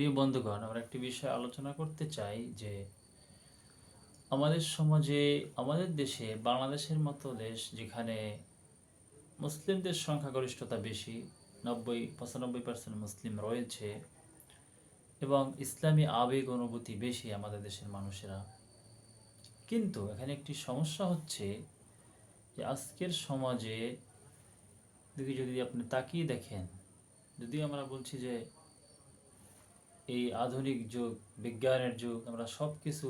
প্রিয় বন্ধুগণ, আমরা একটি বিষয় আলোচনা করতে চাই যে আমাদের সমাজে, আমাদের দেশে, বাংলাদেশের মতো দেশ যেখানে মুসলিমদের সংখ্যাগরিষ্ঠতা বেশি, 90-95% মুসলিম রয়েছে এবং ইসলামী আবেগ অনুভূতি বেশি আমাদের দেশের মানুষেরা। কিন্তু এখানে একটি সমস্যা হচ্ছে যে আজকের সমাজে দিকে যদি আপনি তাকিয়ে দেখেন, যদিও আমরা বলছি যে এই আধুনিক যুগ, বিজ্ঞানের যুগ, আমরা সব কিছু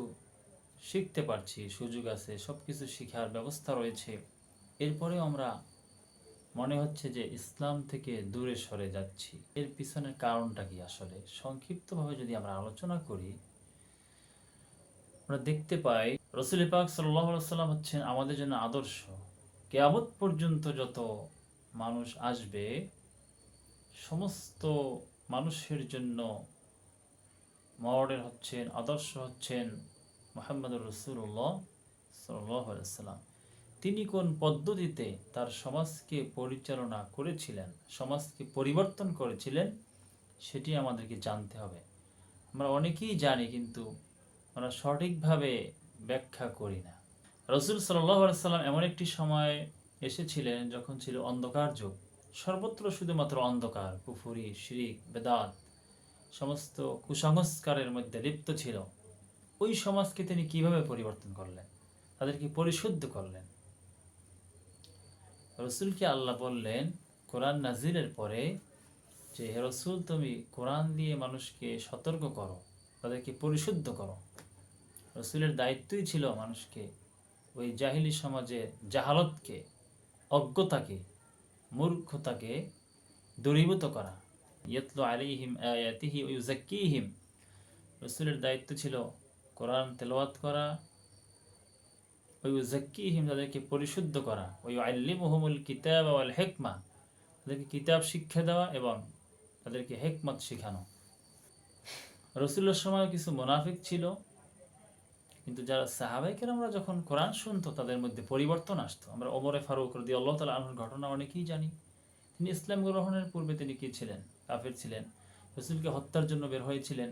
শিখতে পারছি, সুযোগ আছে, সব কিছু শেখার ব্যবস্থা রয়েছে, এরপরেও আমরা মনে হচ্ছে যে ইসলাম থেকে দূরে সরে যাচ্ছি। এর পিছনের কারণটা কি? আসলে সংক্ষিপ্তভাবে যদি আমরা আলোচনা করি, আমরা দেখতে পাই রাসূল পাক সাল্লাল্লাহু আলাইহি ওয়াসাল্লাম হচ্ছেন আমাদের জন্য আদর্শ। কিয়ামত পর্যন্ত যত মানুষ আসবে, সমস্ত মানুষের জন্য মডেল হচ্ছেন, আদর্শ হচ্ছেন মুহাম্মদুর রাসূলুল্লাহ সাল্লাল্লাহু আলাইহি ওয়াসাল্লাম। তিনি কোন পদ্ধতিতে তার সমাজকে পরিচালনা করেছিলেন, সমাজকে পরিবর্তন করেছিলেন, সেটি আমাদেরকে জানতে হবে। আমরা অনেকেই জানি, কিন্তু আমরা সঠিকভাবে ব্যাখ্যা করি না। রাসূল সাল্লাল্লাহু আলাইহি ওয়াসাল্লাম এমন একটি সময় এসেছিলেন যখন ছিল অন্ধকার যুগ, সর্বত্র শুধুমাত্র অন্ধকার, কুফরি, শিরিক, বেদাত, সমস্ত কুসংস্কারের মধ্যে লিপ্ত ছিল। ওই সমাজকে তিনি কিভাবে পরিবর্তন করলেন, তাদেরকে পরিশুদ্ধ করলেন? রসুলকে আল্লাহ বললেন কোরআন নাজিলের পরে যে, হে রসুল, তুমি কোরআন দিয়ে মানুষকে সতর্ক করো, তাদেরকে পরিশুদ্ধ করো। রসুলের দায়িত্বই ছিল মানুষকে ওই জাহিলি সমাজের জাহালতকে, অজ্ঞতাকে, মূর্খতাকে দূরীভূত করা। ইয়াতলু আলাইহিম আয়াতিহি ওয়া ইউযাক্কিহিম। রসুলের দায়িত্ব ছিল কোরআন তেলাওয়াত করা, ওই ইউযাক্কিহিম, তাদেরকে পরিশুদ্ধ করা, ওই ইউআল্লিমুহুমুল কিতাব ওয়াল হিকমা, তাদেরকে কিতাব শিক্ষা দেওয়া এবং তাদেরকে হিকমত শেখানো। রসুলের সময় কিছু মুনাফিক ছিল, কিন্তু যারা সাহাবায়ে কেরামরা যখন কোরআন শুনতো তাদের মধ্যে পরিবর্তন আসতো। আমরা ওমরে ফারুক রাদিয়াল্লাহু তাআলা আনহুর ঘটনা অনেকেই জানি। তিনি ইসলাম গ্রহণের পূর্বে তিনি কি ছিলেন? কাফের ছিলেন। রসুলকে হত্যার জন্য বের হয়েছিলেন।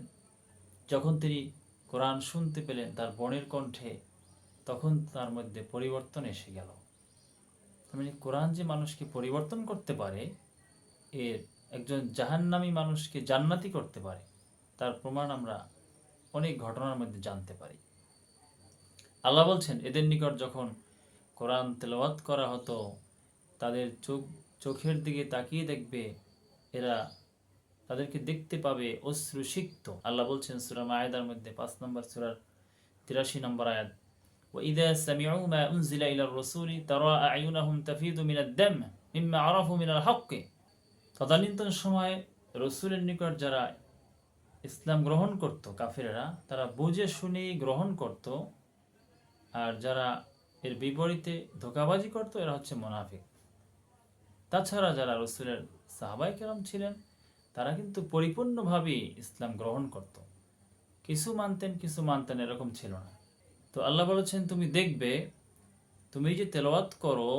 যখন তিনি কোরআন শুনতে পেলেন তার বোনের কণ্ঠে, তখন তার মধ্যে পরিবর্তন এসে গেল। মানে কোরআন যে মানুষকে পরিবর্তন করতে পারে, এর একজন জাহান্নামী মানুষকে জান্নাতি করতে পারে, তার প্রমাণ আমরা অনেক ঘটনার মধ্যে জানতে পারি। আল্লাহ বলছেন, এদের নিকট যখন কোরআন তেলাওয়াত করা হতো, তাদের চোখের দিকে তাকিয়ে দেখবে, এরা তাদেরকে দেখতে পাবে অশ্রুসিক্ত। আল্লাহ বলছেন সূরা মায়েদার মধ্যে 5 নম্বর সূরার 83 নম্বর আয়াত, وإذا سمعوا ما أنزل إلى الرسول ترى أعينهم تفيض من الدم مما عرفوا من الحق। তদানীন্তন সময়ে রসুলের নিকট যারা ইসলাম গ্রহণ করত, কাফেরেরা, তারা বুঝে শুনে গ্রহণ করত, আর যারা এর বিপরীতে ধোঁকাবাজি করত, এরা হচ্ছে মুনাফিক। তাছাড়া যারা রসুলের সাহাবায়ে কেরাম ছিলেন, তারা কিন্তু পরিপূর্ণভাবে ইসলাম গ্রহণ করত, কিছু মানতেন কিছু মানতেন, এরকম ছিল না। তো আল্লাহ বলেছেন, তুমি দেখবে, তুমি যে তেলাওয়াত করো,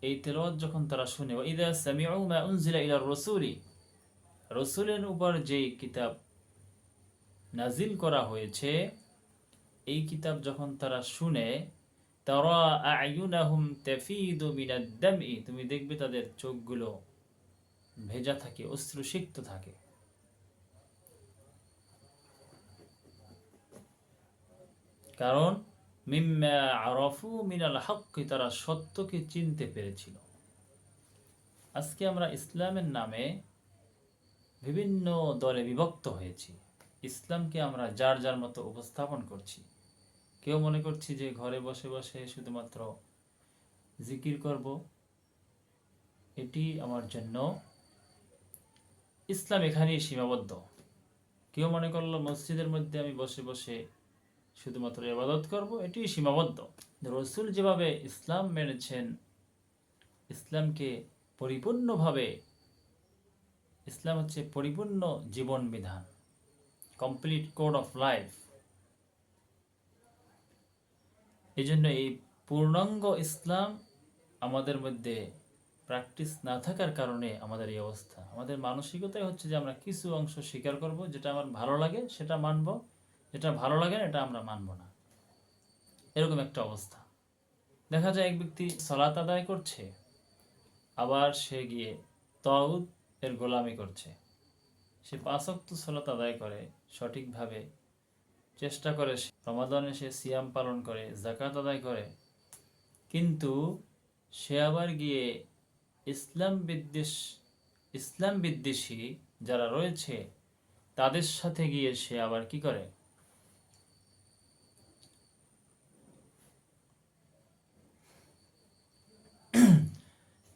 এই তেলাওয়াত যখন তারা শুনে, ওয়াইদা সামিউ মা উনজিলা ইলার রাসূলি, রাসূলের উপর যেই কিতাব নাজিল করা হয়েছে, এই কিতাব যখন তারা শুনে, তারা আয়ুনাহুম তাফিদু মিনাদ দামই, তুমি দেখবে তাদের চোখগুলো ভেজা থাকে, অশ্রুসিক্ত থাকে। কারণ মিম্মা আরাফু মিনাল হক, তারা সত্যকে চিনতে পেরেছিল। আজকে আমরা ইসলামের নামে বিভিন্ন দলে বিভক্ত হয়েছি। ইসলামকে আমরা যার যার মতো উপস্থাপন করছি। কেউ মনে করছি যে ঘরে বসে বসে শুধুমাত্র জিকির করব, এটি আমার জন্য ইসলাম, এখানেই সীমাবদ্ধ। কেউ মনে করলো মসজিদের মধ্যে আমি বসে বসে শুধুমাত্র ইবাদত করব, এটি সীমাবদ্ধ। রসুল যেভাবে ইসলাম মেনেছেন, ইসলামকে পরিপূর্ণভাবে, ইসলাম হচ্ছে পরিপূর্ণ জীবন বিধান, কমপ্লিট কোড অফ লাইফ। এই জন্য এই পূর্ণাঙ্গ ইসলাম আমাদের মধ্যে প্র্যাকটিস না থাকার কারণে আমাদের এই অবস্থা। আমাদের মানসিকতাই হচ্ছে যে আমরা কিছু অংশ স্বীকার করব, যেটা আমার ভালো লাগে সেটা মানব, যেটা ভালো লাগে না এটা আমরা মানব না, এরকম একটা অবস্থা। দেখা যায় এক ব্যক্তি সালাত আদায় করছে, আবার সে গিয়ে তাগুত এর গোলামি করছে। সে 5 ওয়াক্ত সালাত আদায় করে সঠিকভাবে, চেষ্টা করে, রমাদানে সে সিয়াম পালন করে, যাকাত আদায় করে, কিন্তু সে আবার গিয়ে ইসলাম বিদ্বেষী যারা রয়েছে তাদের সাথে গিয়ে সে আবার কি করে,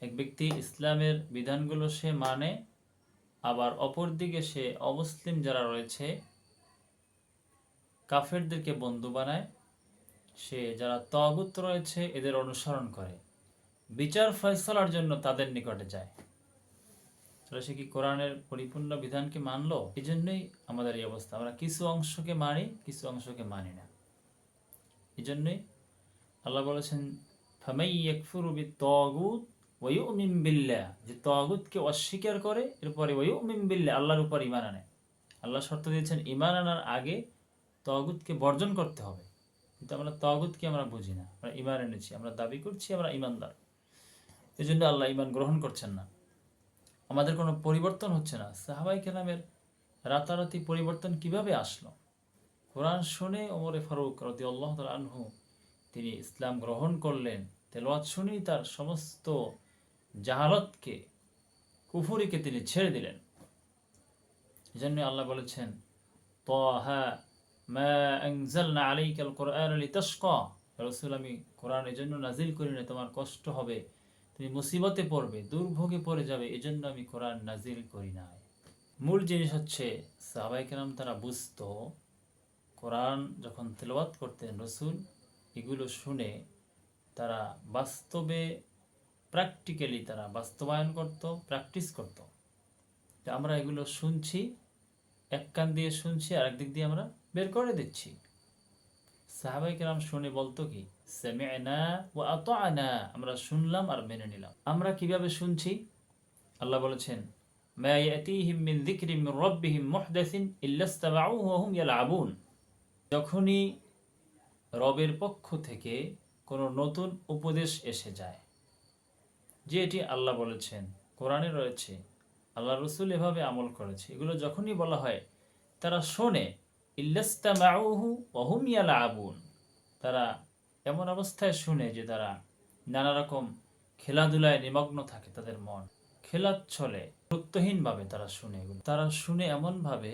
এক ব্যক্তি ইসলামের বিধানগুলো সে মানে, আবার অপরদিকে সে অমুসলিম যারা রয়েছে কাফেরদেরকে বন্ধু বানায়, সে যারা তাগুত রয়েছে এদের অনুসরণ করে, বিচার ফয়সালার জন্য তাদের নিকটে যায়। তাহলে সে কি কোরআনের পরিপূর্ণ বিধানকে মানলো? এই জন্যই আমাদের এই অবস্থা, আমরা কিছু অংশকে মানি, কিছু অংশকে মানি না। এই জন্যই আল্লাহ বলেছেন ফামাই ইয়াকফুরু বিত-তাগুত ওয়া ইউমিন বিল্লাহ, যে তাগুতকে অস্বীকার করে এরপরে ওয়া ইউমিন বিল্লাহ, আল্লাহর উপর ঈমান আনে। আল্লাহ শর্ত দিয়েছেন ঈমান আনার আগে তাগুতকে বর্জন করতে হবে। কিন্তু আমরা তাগুতকে আমরা বুঝি না, আমরা ঈমান এনেছি, আমরা দাবি করছি আমরা ঈমানদার, এই জন্য আল্লাহ ঈমান গ্রহণ করছেন না, আমাদের কোনো পরিবর্তন হচ্ছে না। সাহাবায়ে কেরামের রাতারাতি পরিবর্তন কিভাবে আসলো? কোরআন শুনে ওমরে ফারুক রাদিয়াল্লাহু তাআলা আনহু তিনি ইসলাম গ্রহণ করলেন, তেলাওয়াত শুনেই তার সমস্ত জাহালতকে, কুফরিকে তিনি ছেড়ে দিলেন। এজন্য আল্লাহ বলেছেন তাহা মা আনজালনা আলাইকাল কুরআন লিতাশকা, রাসূল আমি কোরআন এজন্য নাজিল করি না তোমার কষ্ট হবে, তুমি মুসিবতে পড়বে, দুর্ভোগে পড়ে যাবে, এজন্য আমি কোরআন নাজিল করি না। মূল জিনিস হচ্ছে সাহাবায়ে কেরাম তারা বুঝতো কোরআন যখন তেলাওয়াত করতেন রাসূল এগুলো শুনে তারা বাস্তবে প্র্যাকটিক্যালি তারা বাস্তবায়ন করত, প্র্যাকটিস করত। আমরা এগুলো শুনছি, এক কান দিয়ে শুনছি আর একদিক দিয়ে আমরা বের করে দিচ্ছি। সাহাবায়ে কেরাম শুনে বলতো কি সামি'না ওয়া আতা'না, আমরা শুনলাম আর মেনে নিলাম। আমরা কিভাবে শুনছি? আল্লাহ বলেছেন মা ইয়াতিহিম মিন যিকরিন মির রাব্বিহিম মুহদাসিন ইল্লা ইসতামাউহু ওয়া হুম ইয়ালআবুন, যখনই রবের পক্ষ থেকে কোনো নতুন উপদেশ এসে যায়, যে এটি আল্লাহ বলেছেন, কোরআনে রয়েছে, আল্লাহ রসুল এভাবে আমল করেছে, এগুলো যখনই বলা হয় তারা শোনে, ইল্লাস্তামাউহু ওয়া হুম ইয়ালআবুন, তারা এমন অবস্থায় শুনে যে তারা নানা রকম খেলাধুলায় নিমগ্ন থাকে, তাদের মন খেলাচ্ছলে গুরুত্বহীনভাবে তারা শুনে। এগুলো তারা শুনে এমনভাবে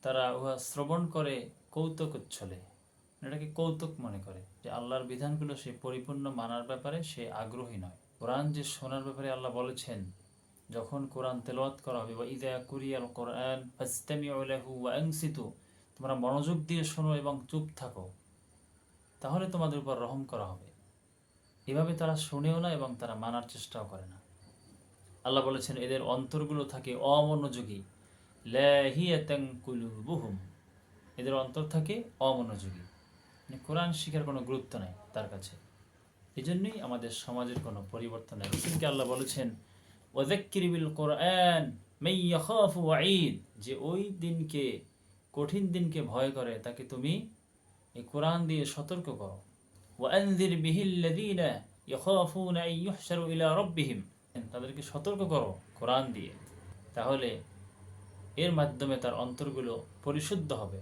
তারা উহা শ্রবণ করে কৌতুকচ্ছলে, এটাকে কৌতুক মনে করে, যে আল্লাহর বিধানগুলো সে পরিপূর্ণ মানার ব্যাপারে সে আগ্রহী নয়। কোরআন যে শোনার ব্যাপারে আল্লাহ বলেছেন, যখন কোরআন তেলাওয়াত করা হবে ওয়া ইযা কুরিয়াল কোরআন ফাসতামিউ লাহু ওয়া আনসিতু, তোমরা মনোযোগ দিয়ে শোনো এবং চুপ থাকো, তাহলে তোমাদের উপর রহম করা হবে। এভাবে তারা শুনেও না এবং তারা মানার চেষ্টাও করে না। আল্লাহ বলেছেন এদের অন্তরগুলো থাকে অমনোযোগী, লাহিয়াতান কুলুবুহুম, এদের অন্তর থাকে অমনোযোগী, কোরআন শিখার কোনো গুরুত্ব নেই তার কাছে। এই জন্যই আমাদের সমাজের কোনো পরিবর্তন নেই। রসুলকে আল্লাহ বলেছেন ওয়াযাক্কির বিল কোরআন মান ইয়াখাফু ওয়াঈদ, যে ওই দিনকে, কঠিন দিনকে ভয় করে তাকে তুমি এই কোরআন দিয়ে সতর্ক করো। ওয়া আনযির বিহিল্লাযীনা ইয়াখাফুনা আন ইউহশারু ইলা রাব্বিহিম, তাদেরকে সতর্ক করো কোরআন দিয়ে, তাহলে এর মাধ্যমে তার অন্তরগুলো পরিশুদ্ধ হবে।